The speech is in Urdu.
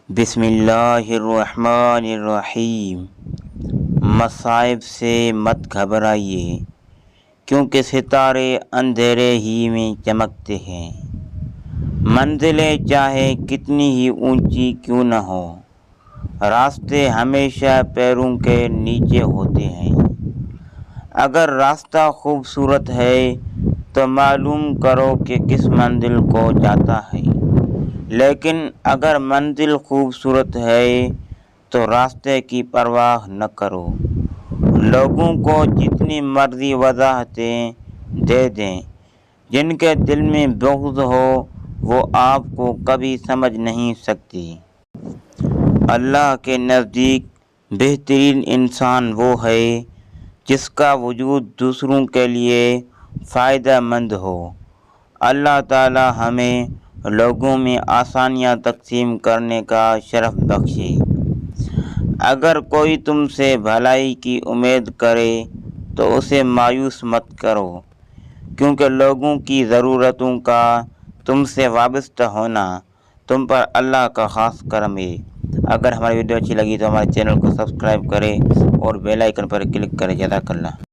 بسم اللہ الرحمن الرحیم۔ مصائب سے مت گھبرائیے، کیونکہ ستارے اندھیرے ہی میں چمکتے ہیں۔ منزلیں چاہے کتنی ہی اونچی کیوں نہ ہو، راستے ہمیشہ پیروں کے نیچے ہوتے ہیں۔ اگر راستہ خوبصورت ہے تو معلوم کرو کہ کس منزل کو جاتا ہے، لیکن اگر منزل خوبصورت ہے تو راستے کی پرواہ نہ کرو۔ لوگوں کو جتنی مرضی وضاحتیں دے دیں، جن کے دل میں بغض ہو وہ آپ کو کبھی سمجھ نہیں سکتی۔ اللہ کے نزدیک بہترین انسان وہ ہے جس کا وجود دوسروں کے لیے فائدہ مند ہو۔ اللہ تعالی ہمیں لوگوں میں آسانیاں تقسیم کرنے کا شرف بخشے۔ اگر کوئی تم سے بھلائی کی امید کرے تو اسے مایوس مت کرو، کیونکہ لوگوں کی ضرورتوں کا تم سے وابستہ ہونا تم پر اللہ کا خاص کرم ہے۔ اگر ہماری ویڈیو اچھی لگی تو ہمارے چینل کو سبسکرائب کریں اور بیل آئیکن پر کلک کریں۔ جزاک اللہ۔